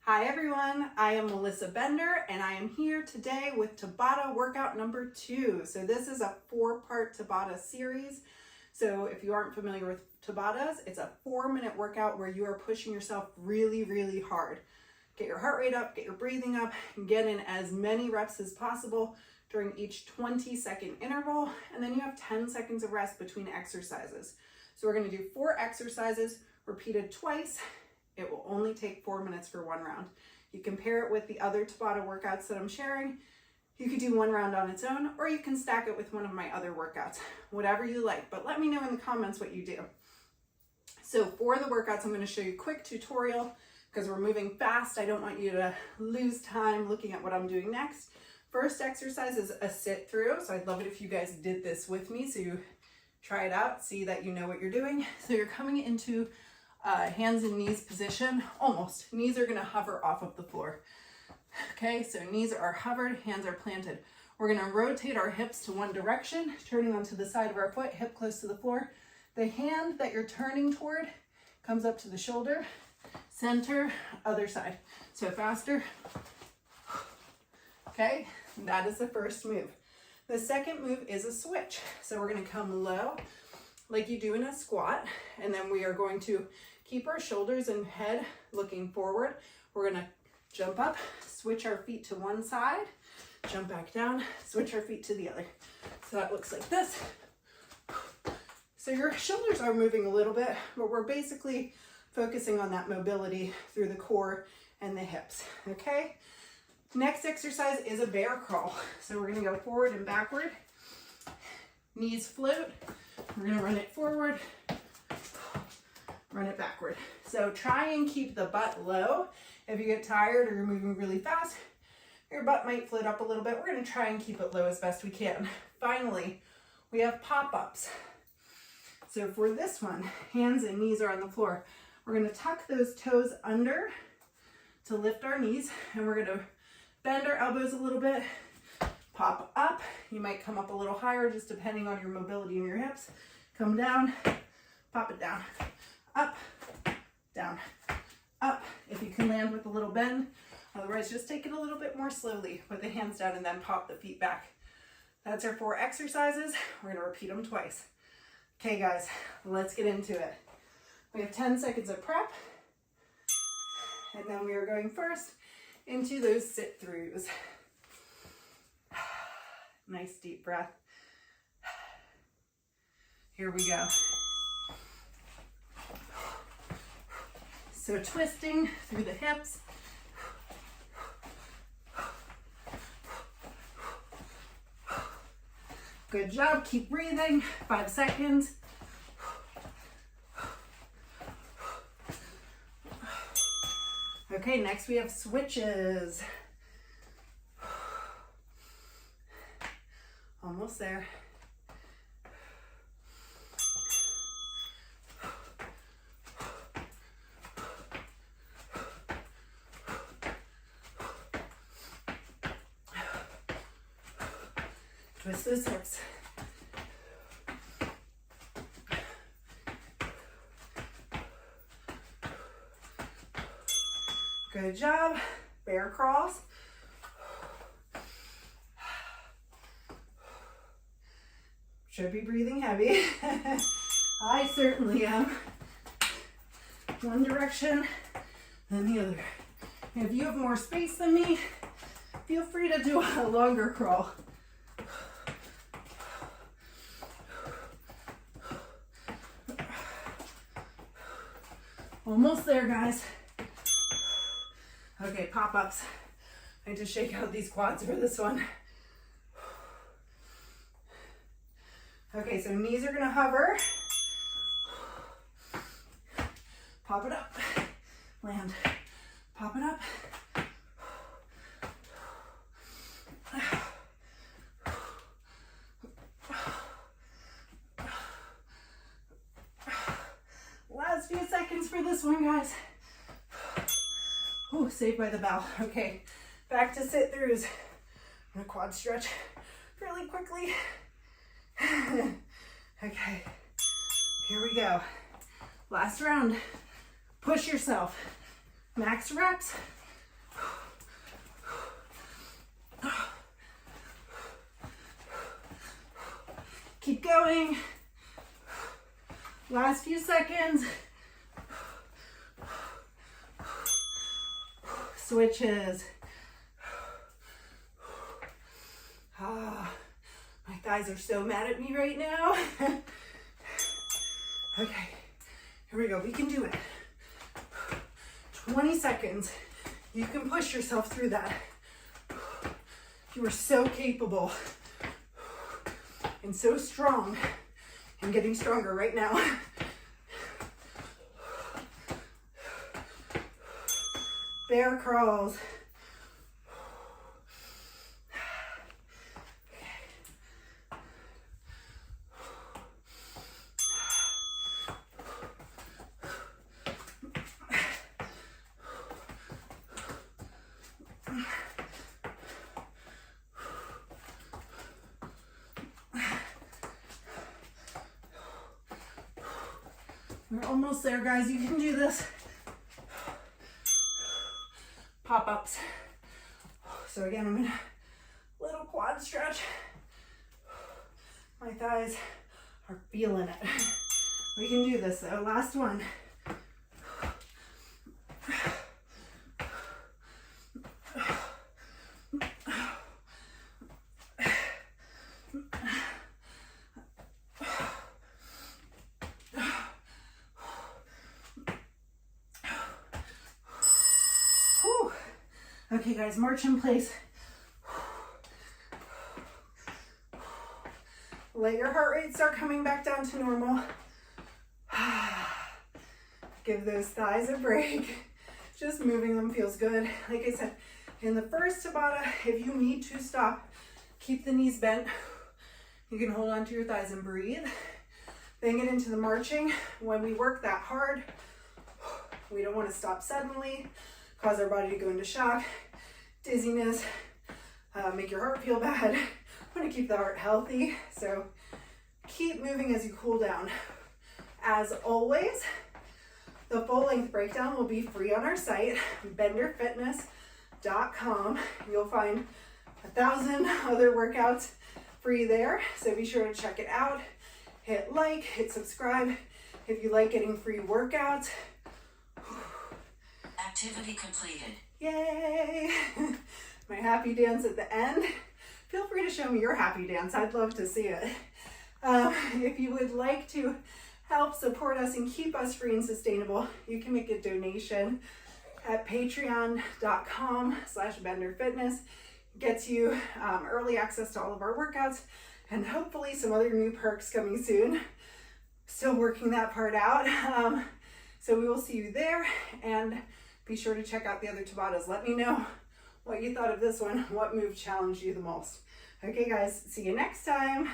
Hi everyone, I am Melissa Bender and I am here today with Tabata Workout number 2. So this is a 4-part Tabata series. So if you aren't familiar with Tabatas, it's a 4-minute workout where you are pushing yourself really, really hard. Get your heart rate up, get your breathing up, and get in as many reps as possible during each 20-second interval. And then you have 10 seconds of rest between exercises. So we're going to do 4 exercises repeated twice. It will only take 4 minutes for 1 round. You compare it with the other Tabata workouts that I'm sharing. You could do 1 round on its own, or you can stack it with one of my other workouts, whatever you like. But let me know in the comments what you do. So for the workouts, I'm going to show you a quick tutorial because we're moving fast. I don't want you to lose time looking at what I'm doing next. First exercise is a sit through. So I'd love it if you guys did this with me. So you try it out, see that you know what you're doing. So you're coming into hands and knees position, almost. Knees are gonna hover off of the floor. Okay, so knees are hovered, hands are planted. We're gonna rotate our hips to one direction, turning onto the side of our foot, hip close to the floor. The hand that you're turning toward comes up to the shoulder, center, other side. So faster. Okay, that is the first move. The second move is a switch. So we're gonna come low, like you do in a squat, and then we are going to keep our shoulders and head looking forward. We're gonna jump up, switch our feet to one side, jump back down, switch our feet to the other. So that looks like this. So your shoulders are moving a little bit, but we're basically focusing on that mobility through the core and the hips, okay? Next exercise is a bear crawl. So we're gonna go forward and backward, knees float. We're gonna run it forward, run it backward. So try and keep the butt low. If you get tired or you're moving really fast, your butt might float up a little bit. We're gonna try and keep it low as best we can. Finally, we have pop-ups. So for this one, hands and knees are on the floor. We're gonna tuck those toes under to lift our knees, and we're gonna bend our elbows a little bit, pop up. You might come up a little higher just depending on your mobility in your hips. Come down, pop it down, up, down, up. If you can land with a little bend, otherwise just take it a little bit more slowly. Put the hands down and then pop the feet back. That's our 4 exercises. We're gonna repeat them twice. Okay guys, let's get into it. We have 10 seconds of prep, and then we are going first into those sit-throughs. Nice deep breath. Here we go. So twisting through the hips. Good job, keep breathing. 5 seconds. Okay, next we have switches. Almost there. Twist those hips. Good job. Bear crawls. Should be breathing heavy. I certainly am. One direction, then the other. If you have more space than me, feel free to do a longer crawl. Almost there, guys. Okay, pop-ups. I need to shake out these quads for this one. Okay, so knees are gonna hover. Pop it up, land, pop it up. Last few seconds for this one, guys. Oh, saved by the bell. Okay, back to sit-throughs. I'm gonna quad stretch really quickly. Okay, here we go. Last round. Push yourself. Max reps, Keep going. Last few seconds. Switches. My thighs are so mad at me right now. Okay, here we go. We can do it. 20 seconds. You can push yourself through that. You are so capable and so strong and getting stronger right now. Bear crawls. We're almost there, guys. You can do this. Pop-ups. So again, I'm in a little quad stretch. My thighs are feeling it. We can do this though. Last one. Okay guys, march in place. Let your heart rate start coming back down to normal. Give those thighs a break. Just moving them feels good. Like I said, in the first Tabata, if you need to stop, keep the knees bent. You can hold on to your thighs and breathe. Then get into the marching. When we work that hard, we don't want to stop suddenly, cause our body to go into shock, dizziness, make your heart feel bad. Want to keep the heart healthy, so keep moving as you cool down. As always, the full length breakdown will be free on our site, benderfitness.com. You'll find 1,000 other workouts free there, so be sure to check it out. Hit like, hit subscribe if you like getting free workouts. Activity completed. Yay! My happy dance at the end. Feel free to show me your happy dance. I'd love to see it. If you would like to help support us and keep us free and sustainable, you can make a donation at patreon.com/benderfitness. Gets you early access to all of our workouts and hopefully some other new perks coming soon. Still working that part out. So we will see you there, and be sure to check out the other Tabatas. Let me know what you thought of this one, what move challenged you the most. Okay guys, see you next time.